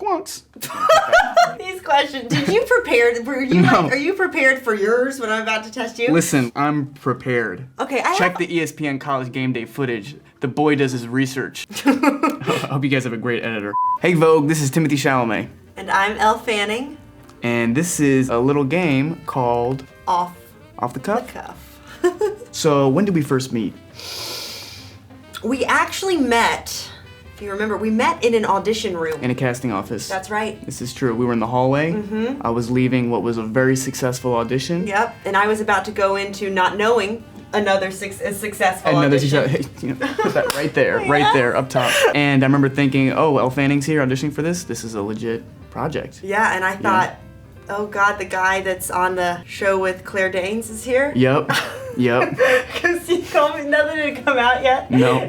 Scwontz. These questions. Did you prepare? Are you prepared for yours when I'm about to test you? Listen, I'm prepared. Okay, Check the ESPN College Game Day footage. The boy does his research. I hope you guys have a great editor. Hey Vogue, this is Timothée Chalamet. And I'm Elle Fanning. And this is a little game called... Off the Cuff? The Cuff. So, when did we first meet? We actually met, if you remember, we met in an audition room. In a casting office. That's right. This is true. We were in the hallway. Mm-hmm. I was leaving what was a very successful audition. Yep, and I was about to go into not knowing another successful audition. Put that right there, right there, up top. And I remember thinking, oh, Elle Fanning's here auditioning for this? This is a legit project. Yeah, and I thought, oh God, the guy that's on the show with Claire Danes is here? Yep. Because you told me nothing had come out yet? No.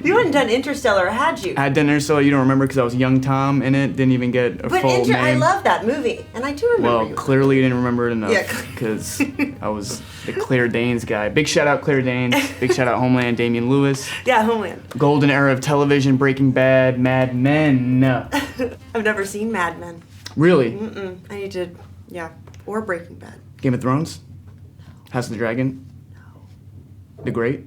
You hadn't done Interstellar, had you? I had done Interstellar, you don't remember because I was young Tom in it, didn't even get a full name. I love that movie, and I do remember Well, you. clearly you didn't remember it enough. Yeah. Because I was the Claire Danes guy. Big shout out Claire Danes, big shout out Homeland, Damian Lewis. Yeah, Homeland. Golden era of television, Breaking Bad, Mad Men. I've never seen Mad Men. Really? Mm-mm. I need to, or Breaking Bad. Game of Thrones? House of the Dragon? The Great?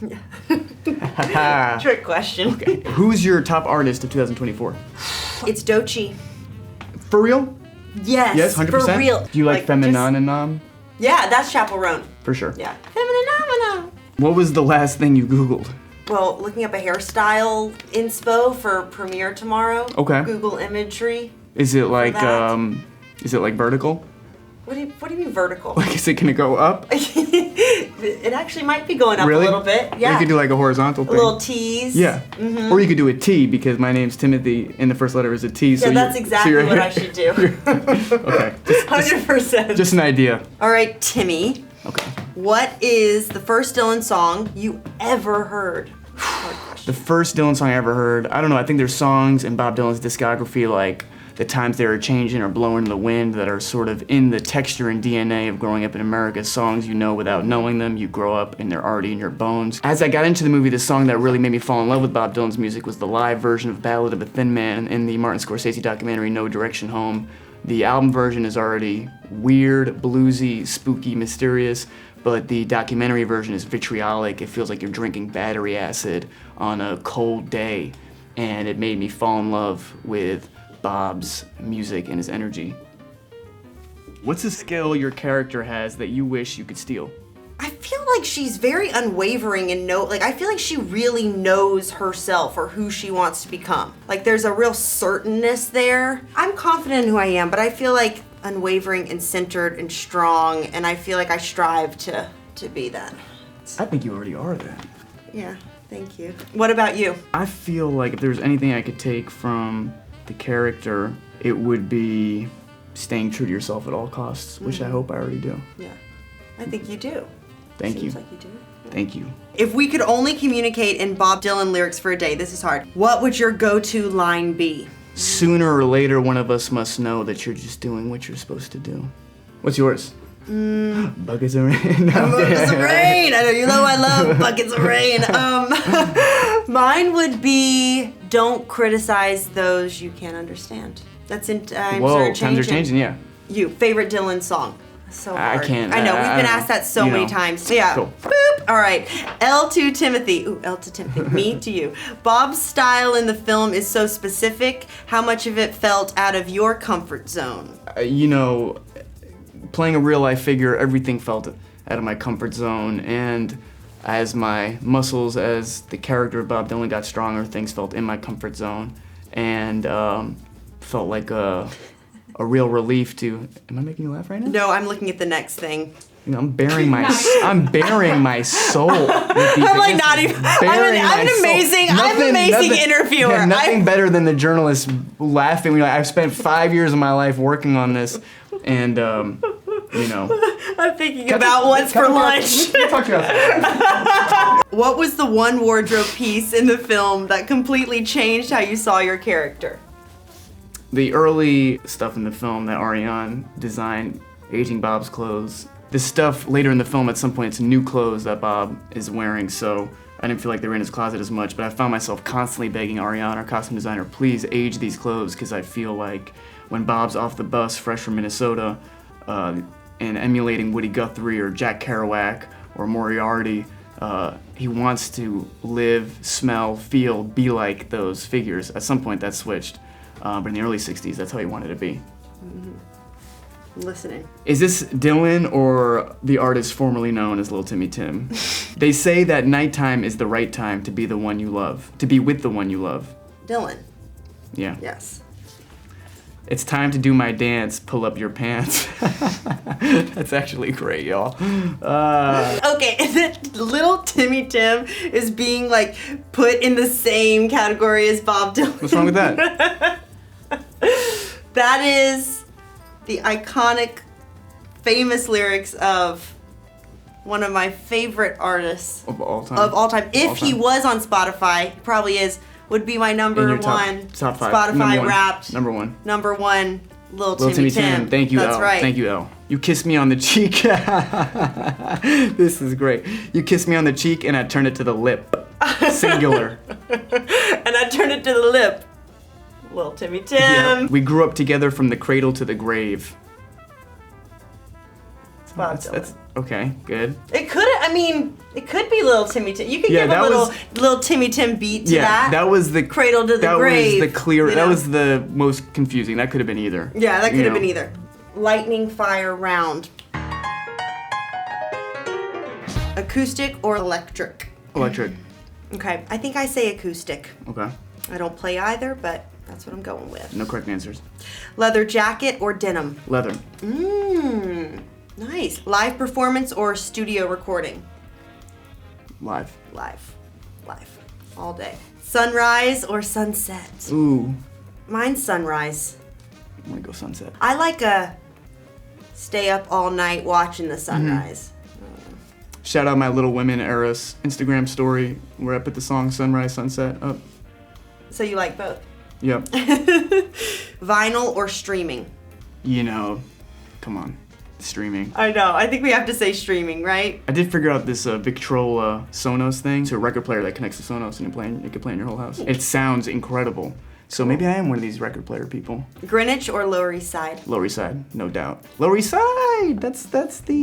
Yeah. Trick question. Okay. Who's your top artist of 2024? It's Doechii. For real? Yes. Yes, 100%? For real. Do you like Feminanam? Yeah, that's Chappell Roan. For sure. Yeah. Feminanam. What was the last thing you Googled? Well, looking up a hairstyle inspo for premiere tomorrow. Okay. Google imagery. Is it like vertical? What do you mean vertical? Like, is it gonna go up? It actually might be going up Really? a little bit. Yeah. You could do like a horizontal thing. A little tease. Yeah. Mm-hmm. Or you could do a T because my name's Timothy and the first letter is a T. Yeah, so that's exactly what I should do. Okay. 100%. Just an idea. All right, Timmy. Okay. What is the first Dylan song you ever heard? Hard question. The first Dylan song I ever heard, I don't know, I think there's songs in Bob Dylan's discography like The Times They Were Changing or Blowing in the Wind that are sort of in the texture and DNA of growing up in America. Songs you know without knowing them, you grow up and they're already in your bones. As I got into the movie, the song that really made me fall in love with Bob Dylan's music was the live version of Ballad of a Thin Man in the Martin Scorsese documentary No Direction Home. The album version is already weird, bluesy, spooky, mysterious, but the documentary version is vitriolic. It feels like you're drinking battery acid on a cold day, and it made me fall in love with Bob's music and his energy. What's a skill your character has that you wish you could steal? I feel like she's very unwavering and I feel like she really knows herself or who she wants to become. Like there's a real certainness there. I'm confident in who I am, but I feel like unwavering and centered and strong, and I feel like I strive to be that. I think you already are that. Yeah, thank you. What about you? I feel like if there's anything I could take from the character, it would be staying true to yourself at all costs, which I hope I already do. Yeah, I think you do. Thank you. Seems like you do. Thank you. If we could only communicate in Bob Dylan lyrics for a day, this is hard. What would your go-to line be? Sooner or later, one of us must know that you're just doing what you're supposed to do. What's yours? Buckets of rain. Buckets of rain. I know you know I love buckets of rain. Mine would be don't criticize those you can't understand. That's in times are changing. Times are changing, yeah. You favorite Dylan song? So hard. I can't. I know we've been asked that so many times. Yeah. Cool. Boop. All right. L to Timothy. Ooh, L to Timothy. Me to you. Bob's style in the film is so specific. How much of it felt out of your comfort zone? Playing a real life figure, everything felt out of my comfort zone, and as my muscles, as the character of Bob Dylan got stronger, things felt in my comfort zone, and felt like a real relief to. Am I making you laugh right now? No, I'm looking at the next thing. I'm bearing my soul. With these I'm like not even. I'm an amazing interviewer. Yeah, nothing better than the journalist laughing. I've spent 5 years of my life working on this, and I'm thinking about what's for lunch. What was the one wardrobe piece in the film that completely changed how you saw your character? The early stuff in the film that Ariane designed, aging Bob's clothes. The stuff later in the film, at some point, it's new clothes that Bob is wearing, so I didn't feel like they were in his closet as much, but I found myself constantly begging Ariana, our costume designer, please age these clothes, because I feel like when Bob's off the bus, fresh from Minnesota, and emulating Woody Guthrie or Jack Kerouac or Moriarty, he wants to live, smell, feel, be like those figures. At some point that switched, but in the early 60s, that's how he wanted to be. Mm-hmm. Listening. Is this Dylan or the artist formerly known as Lil Timmy Tim? They say that nighttime is the right time to be the one you love, to be with the one you love. Dylan. Yeah. Yes. It's time to do my dance, pull up your pants. That's actually great, y'all. Okay, and then Lil Timmy Tim is being like put in the same category as Bob Dylan. What's wrong with that? That is the iconic, famous lyrics of one of my favorite artists Of all time. of all time. If all he time. was on Spotify, he probably is, would be my number In your one top five. Spotify Number one. Wrapped. Number one. Number one, Lil Lil Timmy Timmy Tim. Thank you, That's L. right. Thank you, L. You kissed me on the cheek. This is great. You kissed me on the cheek and I turned it to the lip. Singular. And I turned it to the lip. Lil Timmy Tim. Yeah. We grew up together from the cradle to the grave. Bob Dylan. That's okay, good. It could, I mean, it could be Lil Timmy Tim. You could Yeah, give that a little was- Lil Timmy Tim beat to Yeah, that was the Cradle to the that grave. was the clear. you That know? was the most confusing. That could have been either. Yeah, that You could have know. been either. Lightning fire round. Acoustic or electric? Electric. Okay, I think I say acoustic. Okay. I don't play either, but that's what I'm going with. No correct answers. Leather jacket or denim? Leather. Mmm, nice. Live performance or studio recording? Live. Live. Live. All day. Sunrise or sunset? Ooh. Mine's sunrise. I'm gonna go sunset. I like a stay up all night watching the sunrise. Shout out my Little Women era's Instagram story where I put the song Sunrise Sunset up. So you like both? Yep. Vinyl or streaming? You know, come on, streaming. I know. I think we have to say streaming, right? I did figure out this Victrola Sonos thing. It's a record player that connects to Sonos and you can play in your whole house. It sounds incredible. So maybe I am one of these record player people. Greenwich or Lower East Side? Lower East Side, no doubt. Lower East Side. That's the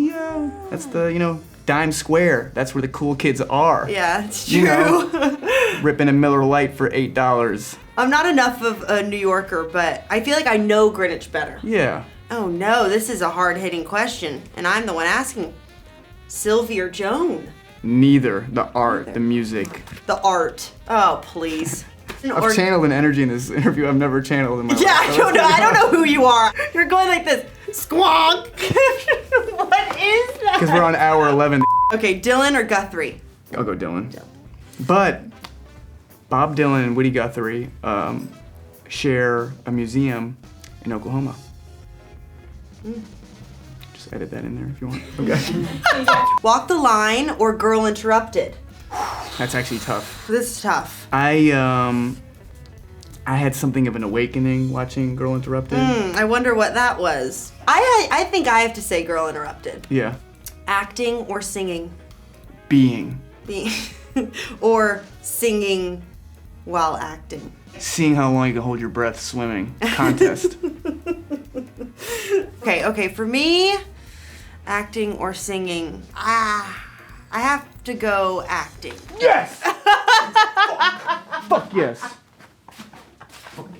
you know, Dime Square. That's where the cool kids are. Yeah, it's true. You know, ripping a Miller Lite for $8. I'm not enough of a New Yorker, but I feel like I know Greenwich better. Yeah. Oh no, this is a hard-hitting question, and I'm the one asking. Sylvie or Joan? Neither. The art, the music. The art. Oh, please. I've channeled an energy in this interview I've never channeled in my Yeah, life. I don't know who you are. You're going like this. Squonk. What is that? Because we're on hour 11. Okay, Dylan or Guthrie? I'll go Dylan. But Bob Dylan and Woody Guthrie share a museum in Oklahoma. Just edit that in there if you want. Okay. Walk the Line or Girl Interrupted? That's actually tough. This is tough. I had something of an awakening watching Girl Interrupted. I wonder what that was. I think I have to say Girl Interrupted. Yeah. Acting or singing? Being. Or singing while acting? Seeing how long you can hold your breath swimming. Contest. Okay, for me, acting or singing. I have to go acting. Yes! Fuck yes. Fuck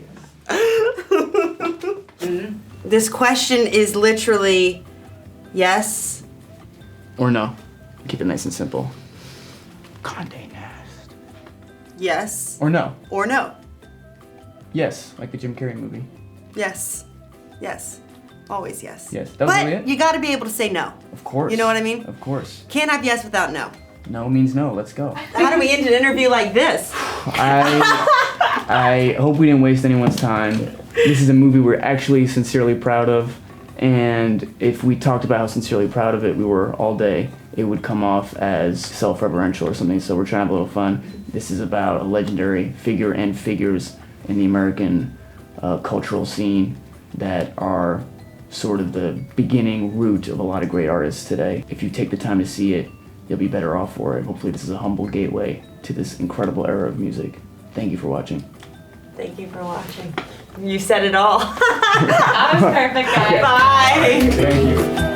yes. This question is literally yes. Or no. Keep it nice and simple. Condé Nast. Yes. Or no. Or no. Yes, like the Jim Carrey movie. Yes. Yes. Always yes. Yes. That was But really it? you gotta be able to say no. Of course. You know what I mean? Of course. Can't have yes without no. No means no. Let's go. How do we end an interview like this? I hope we didn't waste anyone's time. This is a movie we're actually sincerely proud of, and if we talked about how sincerely proud of it we were all day, it would come off as self-referential or something, so we're trying to have a little fun. This is about a legendary figure and figures in the American cultural scene that are sort of the beginning root of a lot of great artists today. If you take the time to see it, you'll be better off for it. Hopefully this is a humble gateway to this incredible era of music. Thank you for watching. Thank you for watching. You said it all. That was perfect, guys. Bye. Thank you.